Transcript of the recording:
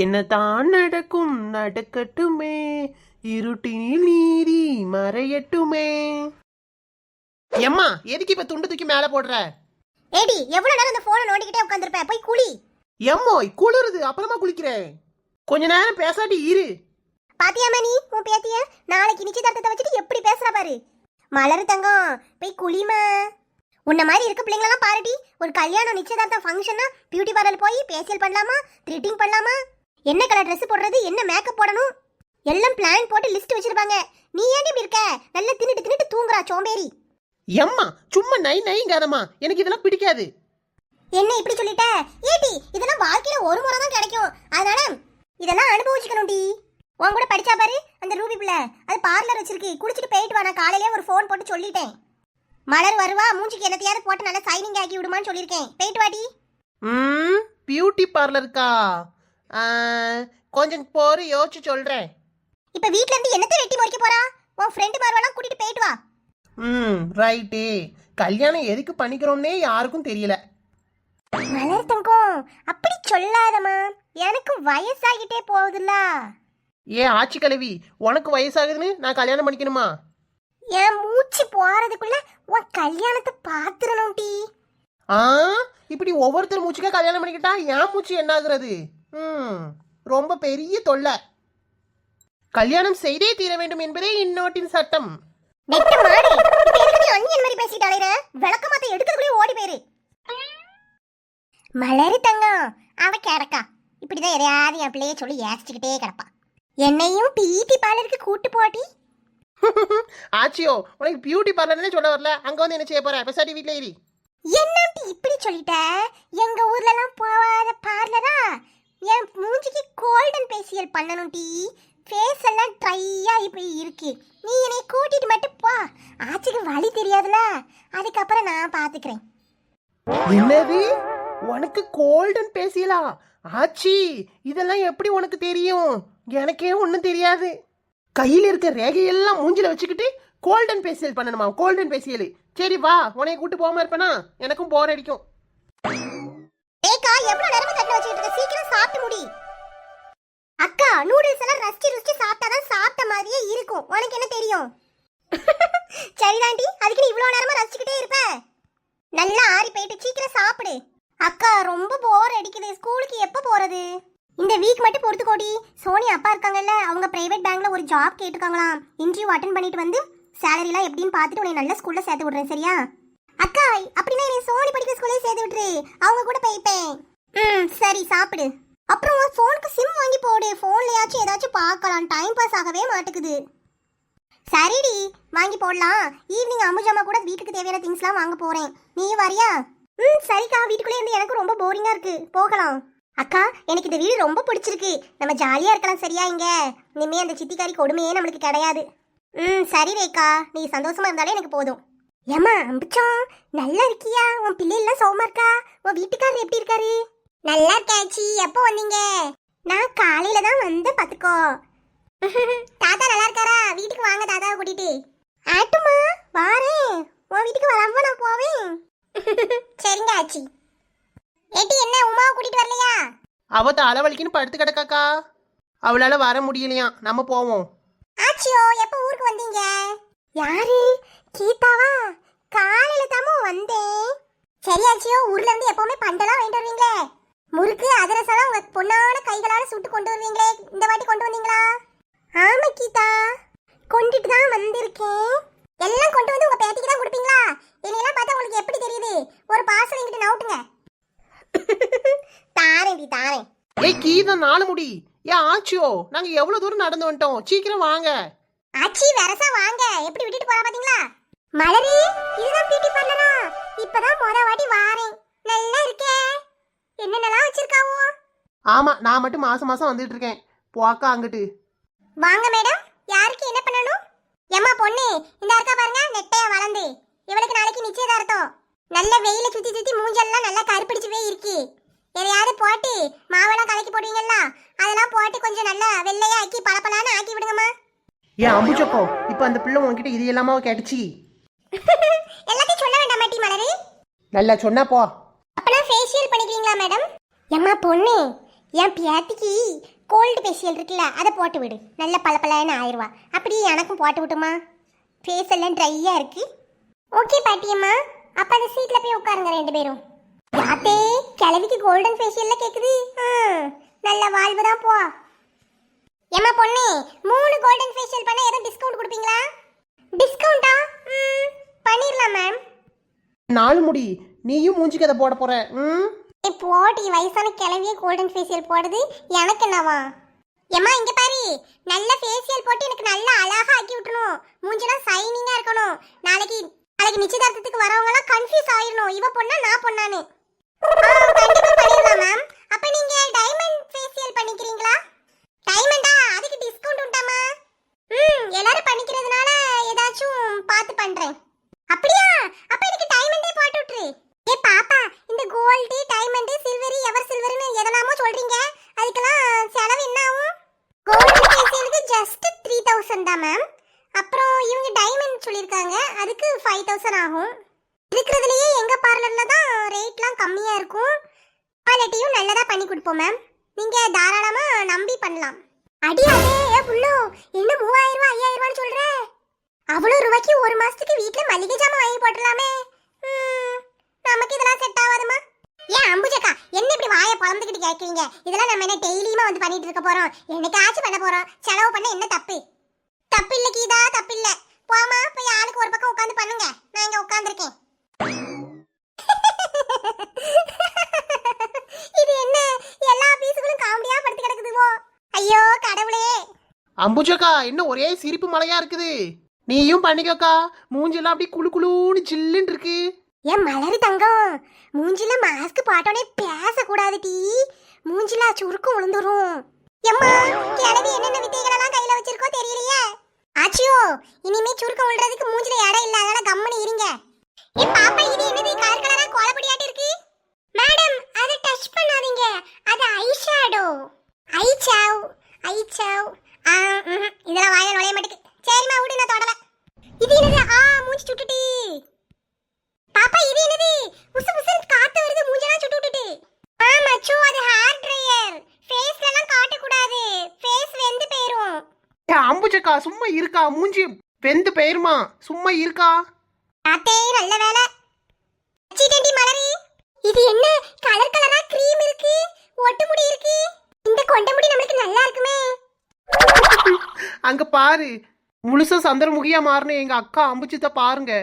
என்னதான் நடக்கும் நடக்கட்டுமே, இருட்டினில் நீதி மறையட்டுமே. எம்மா எதுக்கு இப்ப துண்டு தூக்கி மேல போடுற? ஏடி எவ்வளவு நேரம் இந்த போனை நோண்டிக்கிட்டே உட்கார்ந்திருப்ப, போய் குளி. எம்மோய் குளிருது, அப்புறமா குளிக்கிறேன். கொஞ்ச நேரம் பேசாட்டி இரு. பாத்தியாமா நீ உன் பேத்திய நாளைக்கு நிச்சயதார்த்தத்தை வச்சுட்டு எப்படி பேசுறா பாரு. மலரு தங்கம் போய் குளிமா. உன்ன மாதிரி இருக்க பிள்ளைங்களெல்லாம் பாருடி, ஒரு கல்யாணம் நிச்சயதார்த்தம் ஃபங்க்ஷன்னா பியூட்டி பார்லர் போய் ஃபேஷியல் பண்ணலாமா, த்ரெட்டிங் பண்ணலாமா, என்ன கலர் ட்ரெஸ் போடுறது, என்ன மேக்கப் போடணும், எல்லாம் பிளான் போட்டு லிஸ்ட் வச்சிருப்பாங்க. நீ ஏன் இப்படி இருக்க? நல்லா தின்னுட்டு தின்னுட்டு தூங்குறா சோம்பேறி. எம்மா சும்மா நை நைங்காதம்மா, எனக்கு இதெல்லாம் பிடிக்காது. என்ன இப்படி சொல்லிட்ட? ஏடி இதெல்லாம் வாழ்க்கையில ஒரு முறை தான் கிடைக்கும், அதனால இதெல்லாம் அனுபவிச்சுக்கணும்டி. உன் கூட படிச்சா பாரு அந்த ரூபி பிள்ளை, அது பார்லர் வச்சிருக்கு, குடிச்சிட்டு போயிட்டு வா. நான் காலையிலே ஒரு ஃபோன் போட்டு சொல்லிட்டேன். மலர் வருவா, மூஞ்சிக்கு என்னத்தையாவது போட்டு நல்லா சைனிங் ஆக்கி விடுமான்னு சொல்லியிருக்கேன். போயிட்டு வாடி. பியூட்டி பார்லருக்கா? கொஞ்சம் போற யோசிச்சு சொல்றேன். இப்ப வீட்ல இருந்து என்னத்தை வெட்டி முறிக்க போறா? உன் ஃப்ரெண்டு பார்வெல்லாம் கூட்டிட்டு போயிட்டு வா. ரைட்டு. கல்யாணம் எதுக்கு பண்ணிக்கிறோம்னே யாருக்கும் தெரியல. மலர் தங்கம் அப்படி சொல்லாதம்மா, எனக்கு வயசாகிட்டே போகுதுல்ல. ஏன் ஆட்சி கலவி, உனக்கு வயசாகுதுன்னு நான் கல்யாணம் பண்ணிக்கணுமா? என் மூச்சு போறதுக்குள்ள உன் கல்யாணத்தை பாத்துறணும் டி. இப்படி ஒவ்வொருத்தர் மூச்சுக்கே கல்யாணம் பண்ணிக்கிட்டா என் மூச்சு என்ன ஆகுறது? ரொம்ப பெரிய தொல்லை. கல்யாணம் செய்தே தீர வேண்டும் என்பதே இந்நாட்டின் சட்டம். மலரு தங்கம் அவ கிடக்கா, இப்படிதான் எதையாவது என் பிள்ளைய சொல்லி ஏசிச்சுக்கிட்டே கிடப்பா. என்னையும் பியூட்டி பார்லருக்கு கூட்டு போட்டி. ஆச்சியோ, உனக்கு பியூட்டி பார்லர்னே சொல்ல வரல, அங்க வந்து என்ன செய்ய போற? பெசாட்டி வீட்ல ஏறி. என்ன இப்படி சொல்லிட்ட? எங்க ஊர்ல எல்லாம் போகாத பார்லரா? என் மூஞ்சிக்கு கோல்டன் ஃபேஷியல் பண்ணணும் டி. ஃபேஸ் எல்லாம் ட்ரையா இப்ப இருக்கு. நீ என்னை கூட்டிட்டு மட்டும் போ. ஆச்சிக்கு வழி தெரியாதுல, அதுக்கப்புறம் நான் பாத்துக்கிறேன். என்னது? உனக்கு கோல்டன் ஃபேஷியலா? ஆச்சி இதெல்லாம் எப்படி உனக்கு தெரியும்? எனக்கே ஒன்றும் தெரியாது. கையில் இருக்க ரேகையெல்லாம் மூஞ்சில வச்சுக்கிட்டு கோல்டன் ஃபேஷியல் பண்ணணுமா? Golden facial? சரி வா, உனைய கூட்டு போகாம இருப்பேனா? எனக்கும் போர் அடிக்கும். ஏக்கா எவ்வளவு நேரமா தட்டல வச்சிட்டு இருக்க? சீக்கிரம் சாப்பிட்டு முடி. அக்கா நூடுல்ஸ் எல்லாம் ரஸ்டி ரஸ்டி சாப்பிட்டாதான் சாப்பிட்ட மாதிரியே இருக்கும். உனக்கு என்ன தெரியும்? சரிதாண்டி, அதுக்கு நீ இவ்வளவு நேரமா ரசிச்சுக்கிட்டே இருப்ப. நல்லா ஆறி போயிட்டு சீக்கிரம் சாப்பிடு. அக்கா ரொம்ப போர் அடிக்குது, ஸ்கூலுக்கு எப்போ போறது? இந்த வீக் மட்டும் பொறுத்துக்கோடி. சோனி அப்பா இருக்காங்கல்ல, அவங்க பிரைவேட் பேங்க்ல ஒரு ஜாப் கேட்டுருக்காங்களாம். இன்டர்வியூ அட்டன் பண்ணிட்டு வந்து சேலரிலாம் எப்படின்னு பார்த்துட்டு உன்னை நல்ல ஸ்கூல்ல சேர்த்து விடுறேன், சரியா? அக்கா அப்படின்னா என்னை சோனி படிக்கிற ஸ்கூல்லே சேர்த்து விட்டுரு, அவங்க கூட போய்ப்பேன். சரி சாப்பிடு. அப்புறம் உன் ஃபோனுக்கு சிம் வாங்கி போடு, ஃபோன்லயாச்சும் ஏதாச்சும் பார்க்கலாம். டைம் பாஸ் ஆகவே மாட்டேங்குது. சரிடி வாங்கி போடலாம். ஈவினிங் அம்புஜாமா கூட வீட்டுக்கு தேவையான திங்ஸ்லாம் வாங்க போறேன், நீ வரியா? சரிக்கா, வீட்டுக்குள்ளே இருந்து எனக்கு ரொம்ப போரிங்கா இருக்கு, போகலாம். அக்கா எனக்கு இந்த வீடு ரொம்ப பிடிச்சிருக்கு, நம்ம ஜாலியா இருக்கலாம், சரியா? இங்க இனிமே அந்த சித்திக்காரி கொடுமையே நம்மளுக்கு கிடையாது. சரி ரேக்கா, நீ சந்தோஷமா இருந்தாலே எனக்கு போதும். ஏமா அம்பிச்சோம், நல்லா இருக்கியா? உன் பிள்ளை எல்லாம் சோமா இருக்கா? உன் வீட்டுக்காரர் எப்படி இருக்காரு? நல்லா இருக்காச்சி. எப்போ வந்தீங்க? நான் காலையில தான் வந்து பாத்துக்கோ. தாத்தா நல்லா இருக்காரா? வீட்டுக்கு வாங்க தாத்தாவை கூட்டிட்டு. ஆட்டுமா வாரேன், உன் வீட்டுக்கு வராம நான் போவேன். சரிங்க ஆச்சி. ஏட்டி என்ன உமாவை கூட்டிட்டு வரலையா? அவ தலைவலிக்குன்னு படுத்து கிடக்காக்கா, அவளால வர முடியலையா. நம்ம போவோம். ஆச்சியோ எப்போ ஊருக்கு வந்தீங்க? யாரு? கீதாவா? காலையில தாமோ வந்தேன். சரி ஆச்சியோ, ஊர்ல இருந்து எப்பவுமே பண்டெல்லாம் வாங்கிட்டு வருவீங்களே, முறுக்கு அதிரசெல்லாம் உங்க பொண்ணான கைகளால சுட்டு கொண்டு வருவீங்களே, இந்த வாட்டி கொண்டு வந்தீங்களா? ஆமா கீதா, கொண்டுட்டு தான் வந்திருக்கேன். எல்லாம் கொண்டு வந்து உங்க பேத்திக்கு தான் கொடுப்பீங்களா? என்னையெல்லாம் பார்த்தா உங்களுக்கு எப்படி தெரியுது? ஒரு பார்சல் என்கிட்ட நவுட்டுங்க. தாரேன் தாரேன். ஏய் கீதா, நாலு முடி. ஏன் ஆச்சியோ, நாங்க எவ்வளவு தூரம் நடந்து வந்துட்டோம், சீக்கிரம் வாங்க. ஆச்சி வரசா வாங்க, எப்படி விட்டுட்டு போறா பாத்தீங்களா? மலரு இதுதான் பியூட்டி பார்லரா? இப்பதான் முத வாட்டி வாரேன், நல்லா இருக்கே. என்னென்னலாம் வச்சிருக்காவோ? ஆமா, நான் மட்டும் மாசம் மாசம் வந்துட்டு இருக்கேன். போக்கா அங்கிட்டு வாங்க மேடம், யாருக்கு என்ன பண்ணணும்? எம்மா பொண்ணு இந்த இருக்கா பாருங்க, நெட்டையா வளர்ந்து. இவளுக்கு நாளைக்கு நிச்சயதார்த்தம். நல்ல வெயில சுத்தி சுத்தி மூஞ்செல்லாம் நல்லா கருப்பிடிச்சு போய் இருக்கு. எதையாவது போட்டு மாவெல்லாம் கலக்கி போடுவீங்கல்ல, அதெல்லாம் போட்டு கொஞ்சம் நல்லா வெள்ளையா ஆக்கி பளபளன்னு ஆக்கி விடுங்கம்மா. ஏன் அம்புச்சப்போ, இப்ப அந்த பிள்ளை உன்கிட்ட இது எல்லாமா கேட்டுச்சு? எல்லாத்தையும் சொல்ல வேண்டாம் மாட்டி மலரு. நல்லா சொன்னா போ. அப்பனா ஃபேஷியல் பண்ணிக்கிறீங்களா மேடம்? எம்மா பொண்ணு என் பியாத்திக்கு கோல்டு ஃபேஷியல் இருக்குல்ல அதை போட்டு விடு, நல்ல பளபளன்னு ஆயிடுவா. அப்படியே எனக்கும் போட்டு விட்டுமா, ஃபேஸ் எல்லாம் ட்ரையாக இருக்கு. ஓகே பாட்டியம்மா, அப்போ அந்த சீட்டில் போய் உட்காருங்க ரெண்டு பேரும். யாத்தே கிழவிக்கு கோல்டன் ஃபேஷியல்ல கேட்குது. நல்ல வாழ்வு தான் போ. ஏம்மா பொண்ணு, 3 கோல்டன் ஃபேஷியல் பண்ண ஏதோ டிஸ்கவுண்ட் கொடுப்பீங்களா? டிஸ்கவுண்டா? பண்ணிடலாம் மேம். 4 முடி, நீயும் மூஞ்சிக்கு அதை போட போற. போட்டி வயசான கிளவியே கோல்டன் ஃபேஷியல் போடுது, எனக்கு என்னவா? ஏம்மா இங்க பாரு, நல்ல ஃபேஷியல் போட்டு எனக்கு நல்லா அழகா ஆக்கி விட்டுணும், மூஞ்செல்லாம் சைனிங்கா இருக்கணும். நாளைக்கு நிச்சயதார்த்தத்துக்கு வரவங்க எல்லாம் கன்ஃபியூஸ் ஆயிரணும், இவ பொண்ணா நான் பொண்ணானு. கண்டிப்பா பண்ணிடலாம் மேம். அப்ப நீங்க டைமண்ட் ஃபேஷியல் பண்ணிக்கிறீங்களா? டைமண்டா? அதுக்கு டிஸ்கவுண்ட் உண்டாமா? எல்லாரும் பண்ணிக்கிறதுனால ஏதாச்சும் பார்த்து பண்றேன். அப்படியா? அப்ப எனக்கு டைமண்டே போட்டு விட்டுரு. ஏ பாப்பா, இந்த கோல்டு டைமண்ட் சில்வர் எவர் சில்வர்னு எதனாமோ சொல்றீங்க, அதுக்கெல்லாம் செலவு என்ன ஆகும்? கோல்டு ஃபேஷியலுக்கு ஜஸ்ட் 3000 தான் மேம். அப்புறம் இவங்க டைமண்ட் சொல்லியிருக்காங்க, அதுக்கு 5000 ஆகும். இருக்கிறதுலயே எங்க பார்லர்ல தான் ரேட்லாம் கம்மியா இருக்கும், குவாலிட்டியும் நல்லதா பண்ணி கொடுப்போம் மேம். நீங்க தாராளமா நம்பி பண்ணலாம். அடியாதே ஏ புள்ளோ, என்ன 3000 ரூபாய் 5000 ரூபாய்னு சொல்ற? அவ்வளவு ரூபாய்க்கு ஒரு மாசத்துக்கு வீட்ல மளிகை ஜாமான் வாங்கி போட்டுடலாமே. நமக்கு இதெல்லாம் செட் ஆகாதுமா. ஏன் அம்புஜக்கா என்ன இப்படி வாயை பழந்துக்கிட்டு கேட்குறீங்க? இதெல்லாம் நம்ம என்ன டெய்லியுமா வந்து பண்ணிட்டு இருக்க போறோம்? என்னைக்காச்சும் பண்ண போறோம், செலவு பண்ண என்ன தப்பு? தப்பு இல்ல கீதா, தப்பு இல்ல. போமா, போய் ஆளுக்கு ஒரு பக்கம் உட்காந்து பண்ணுங்க, நான் இங்க உட்காந்துருக்கேன். இது என்ன எல்லா பீஸுகளும் காமெடியா படுத்து கிடக்குதுவோ? ஐயோ கடவுளே. அம்புஜக்கா, என்ன ஒரே சிரிப்பு மலையா இருக்குது? நீயும் பண்ணிக்கோக்கா, மூஞ்செல்லாம் அப்படியே குளு குளுன்னு ஜில்லுன்னு இருக்கு. ஏன் மலரு தங்கம், மூஞ்சில மாஸ்க் போட்டோனே பேசக்கூடாது டீ, மூஞ்சில சுருக்கம் விழுந்துரும். எம்மா கிளவி என்னென்ன வித்தைகளெல்லாம் கையில வச்சிருக்கோ தெரியலையே. ஆச்சியோ, இனிமே சுருக்கம் விழுறதுக்கு மூஞ்சில இடம் இல்ல, அதனால கம்மனு இருங்க. ஏ பாப்பா, இது என்னது கலர் கலரா கோலப்படியாட்டி இருக்கு? மேடம், அதை டச் பண்ணாதீங்க, அது ஐ ஷேடோ. ஐ சாவ் இதெல்லாம் வாயில நுழைய மாட்டேங்குது. சரிம்மா விடு, நான் தொடல. இது என்னது? மூஞ்சி சுட்டுட்டு. பாப்பா இது என்னது? புசு புசுன்னு காத்து வருது, மூஞ்செல்லாம் சுட்டு விட்டுட்டு. மச்சு, அது ஹேர் ட்ரையர், ஃபேஸ்ல எல்லாம் காட்ட கூடாது, ஃபேஸ் வெந்து போயிரும். அம்புஜக்கா சும்மா இருக்கா, மூஞ்சி வெந்து போயிருமா, சும்மா இருக்கா? அத்தே நல்ல வேலை. சீடண்டி மலரி, இது என்ன கலர் கலரா க்ரீம் இருக்கு, ஒட்டு முடி இருக்கு. இந்த கொண்ட முடி நமக்கு நல்லா இருக்குமே. அங்க பாரு, முழுசா சந்திரமுகியா மாறின எங்க அக்கா அம்புஜித்த பாருங்க.